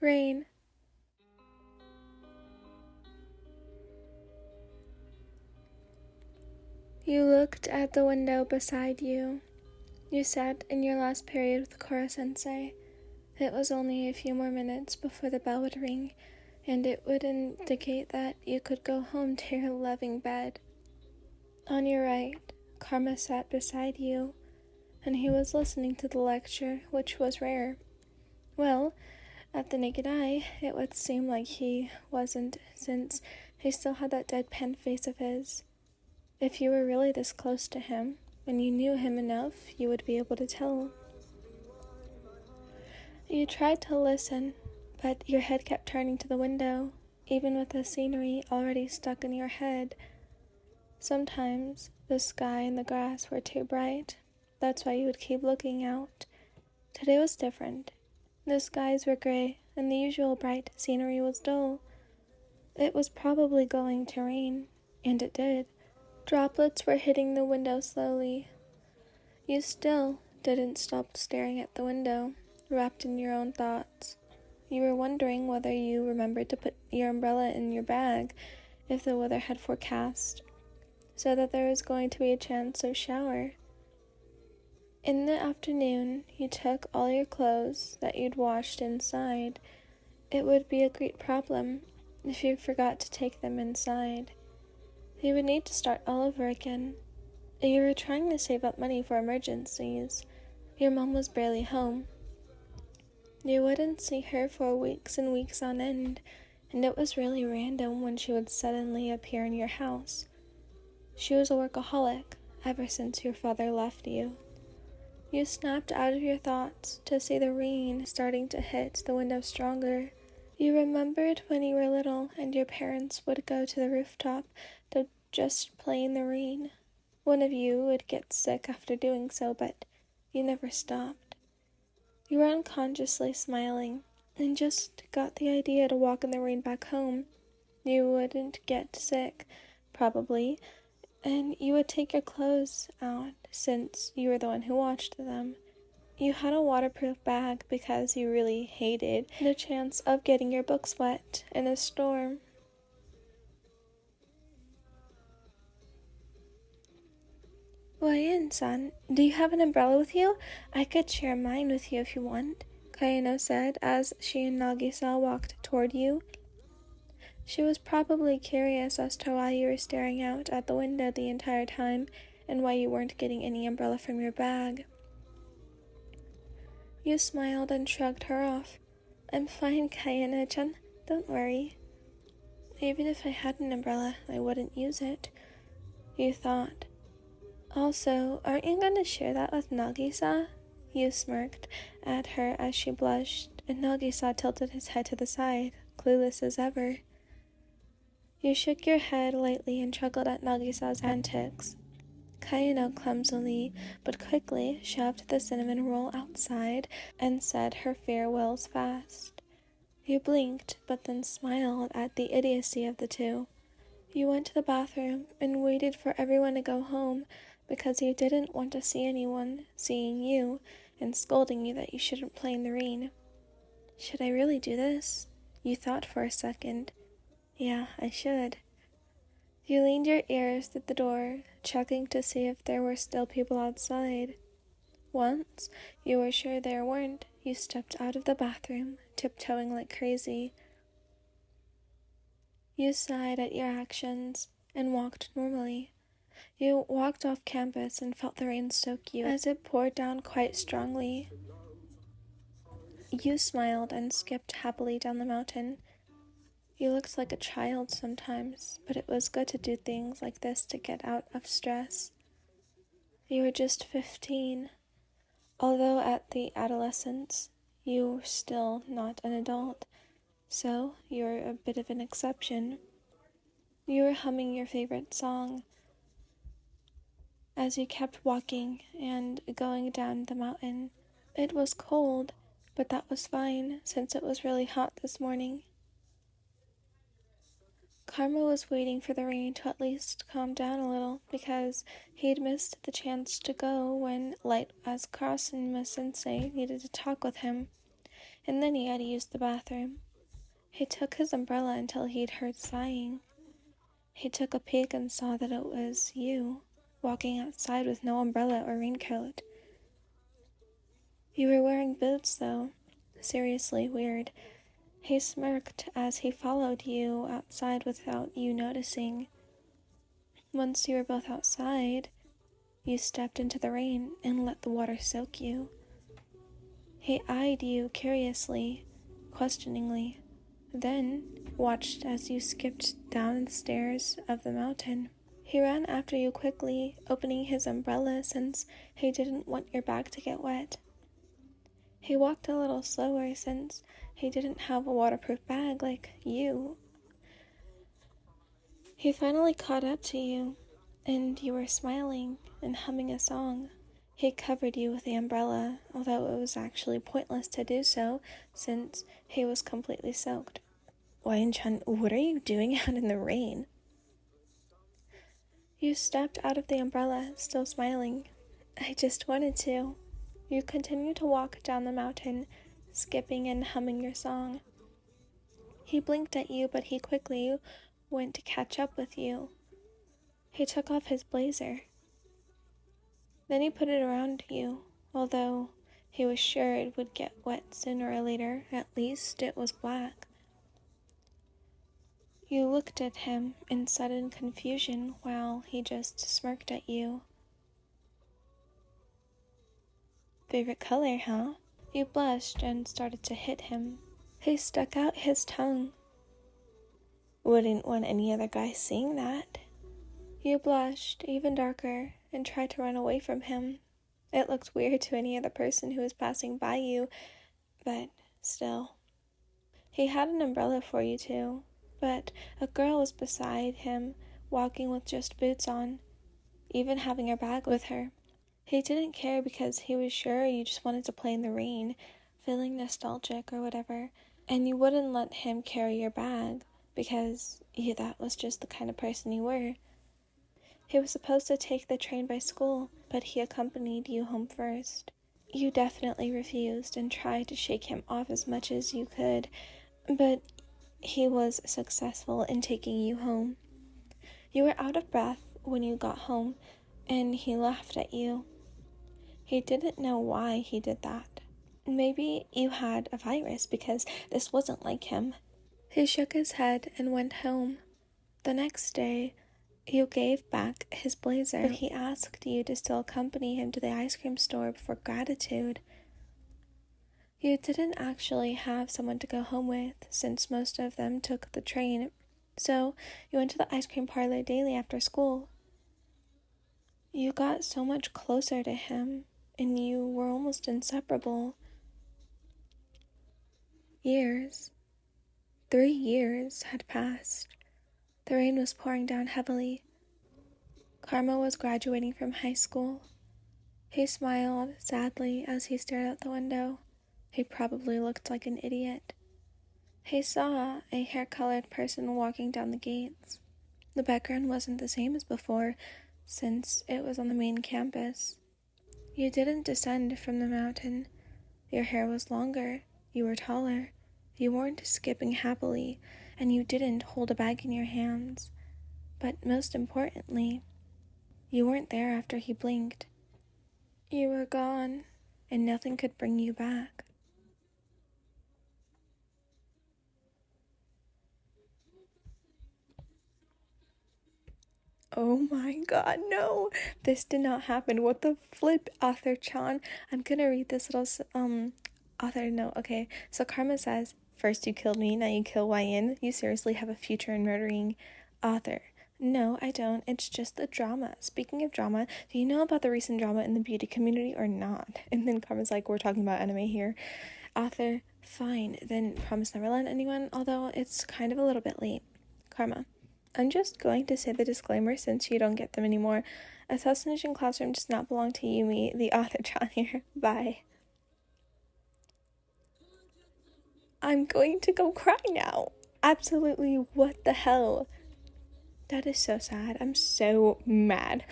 Rain. You looked at the window beside you. You sat in your last period with Kora-sensei. It was only a few more minutes before the bell would ring, and it would indicate that you could go home to your loving bed. On your right, Karma sat beside you, and he was listening to the lecture, which was rare. Well, at the naked eye, it would seem like he wasn't, since he still had that deadpan face of his. If you were really this close to him, and you knew him enough, you would be able to tell. You tried to listen, but your head kept turning to the window, even with the scenery already stuck in your head. Sometimes the sky and the grass were too bright. That's why you would keep looking out. Today was different. The skies were gray, and the usual bright scenery was dull. It was probably going to rain, and it did. Droplets were hitting the window slowly. You still didn't stop staring at the window, wrapped in your own thoughts. You were wondering whether you remembered to put your umbrella in your bag if the weather had forecast, so that there was going to be a chance of shower. In the afternoon, you took all your clothes that you'd washed inside. It would be a great problem if you forgot to take them inside. You would need to start all over again. You were trying to save up money for emergencies. Your mom was barely home. You wouldn't see her for weeks and weeks on end, and it was really random when she would suddenly appear in your house. She was a workaholic ever since your father left you. You snapped out of your thoughts to see the rain starting to hit the window stronger. You remembered when you were little and your parents would go to the rooftop to just play in the rain. One of you would get sick after doing so, but you never stopped. You were unconsciously smiling and just got the idea to walk in the rain back home. You wouldn't get sick, probably, and you would take your clothes out since you were the one who washed them. You had a waterproof bag because you really hated the chance of getting your books wet in a storm. Iirsᴛ, do you have an umbrella with you? I could share mine with you if you want, Cᴇʀsᴏ said as she and Nagisa walked toward you. She was probably curious as to why you were staring out at the window the entire time and why you weren't getting any umbrella from your bag. You smiled and shrugged her off. I'm fine, Cᴇʀsᴏ-chan. Don't worry. Even if I had an umbrella, I wouldn't use it, you thought. Also, aren't you going to share that with Nagisa? You smirked at her as she blushed, and Nagisa tilted his head to the side, clueless as ever. You shook your head lightly and chuckled at Nagisa's antics. Cᴇʀsᴏ clumsily but quickly shoved the cinnamon roll outside and said her farewells fast. You blinked, but then smiled at the idiocy of the two. You went to the bathroom and waited for everyone to go home because you didn't want to see anyone seeing you and scolding you that you shouldn't play in the rain. Should I really do this? You thought for a second. Yeah, I should. You leaned your ears to the door, checking to see if there were still people outside. Once you were sure there weren't, you stepped out of the bathroom, tiptoeing like crazy. You sighed at your actions and walked normally. You walked off campus and felt the rain soak you as it poured down quite strongly. You smiled and skipped happily down the mountain. You looked like a child sometimes, but it was good to do things like this to get out of stress. You were just 15, although at the adolescence, you were still not an adult, so you were a bit of an exception. You were humming your favorite song as you kept walking and going down the mountain. It was cold, but that was fine since it was really hot this morning. Karma was waiting for the rain to at least calm down a little because he'd missed the chance to go when Light as Karasuno Sensei needed to talk with him. and then he had to use the bathroom. He took his umbrella until he'd heard sighing. He took a peek and saw that it was you, walking outside with no umbrella or raincoat. You were wearing boots, though. Seriously weird. He smirked as he followed you outside without you noticing. Once you were both outside, you stepped into the rain and let the water soak you. He eyed you curiously, questioningly, then watched as you skipped down the stairs of the mountain. He ran after you quickly, opening his umbrella since he didn't want your bag to get wet. He walked a little slower since he didn't have a waterproof bag like you. He finally caught up to you, and you were smiling and humming a song. He covered you with the umbrella, although it was actually pointless to do so since he was completely soaked. Wayne-chan, what are you doing out in the rain? You stepped out of the umbrella, still smiling. I just wanted to. You continued to walk down the mountain, skipping and humming your song. He blinked at you, but he quickly went to catch up with you. He took off his blazer. Then he put it around you, although he was sure it would get wet sooner or later. At least it was black. You looked at him in sudden confusion while he just smirked at you. Favorite color, huh? You blushed and started to hit him. He stuck out his tongue. Wouldn't want any other guy seeing that. You blushed even darker and tried to run away from him. It looked weird to any other person who was passing by you, but still. He had an umbrella for you too, but a girl was beside him, walking with just boots on, even having her bag with her. He didn't care because he was sure you just wanted to play in the rain, feeling nostalgic or whatever, and you wouldn't let him carry your bag because that was just the kind of person you were. He was supposed to take the train by school, but he accompanied you home first. You definitely refused and tried to shake him off as much as you could, but he was successful in taking you home. You were out of breath when you got home, and he laughed at you. He didn't know why he did that. Maybe you had a virus because this wasn't like him. He shook his head and went home. The next day, you gave back his blazer, but he asked you to still accompany him to the ice cream store for gratitude. You didn't actually have someone to go home with since most of them took the train, so you went to the ice cream parlor daily after school. You got so much closer to him, and you were almost inseparable. Years, 3 years had passed. The rain was pouring down heavily. Karma was graduating from high school. He smiled sadly as he stared out the window. He probably looked like an idiot. He saw a hair-colored person walking down the gates. The background wasn't the same as before, since it was on the main campus. You didn't descend from the mountain. Your hair was longer. You were taller. You weren't skipping happily, and you didn't hold a bag in your hands. But most importantly, you weren't there after he blinked. You were gone, and nothing could bring you back. Oh my god, no! This did not happen. What the flip, author-chan? I'm gonna read this little, author note, okay? So Karma says, first you killed me, now you kill YN. You seriously have a future in murdering author. No, I don't. It's just the drama. Speaking of drama, do you know about the recent drama in the beauty community or not? And then Karma's like, we're talking about anime here. Author, fine. Then promise never let anyone, although it's kind of a little bit late. Karma, I'm just going to say the disclaimer since you don't get them anymore. Assassination Classroom does not belong to Yumi, the author-chan here. Bye. I'm going to go cry now. Absolutely, what the hell? That is so sad. I'm so mad.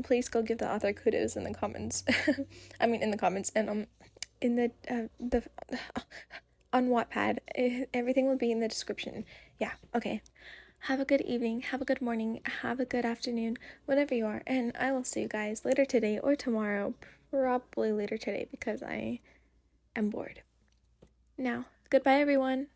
Please go give the author kudos in the comments. In the comments. And, in the on Wattpad. Everything will be in the description. Yeah, okay. Have a good evening, have a good morning, have a good afternoon, whatever you are, and I will see you guys later today or tomorrow, probably later today because I am bored. Now, goodbye everyone.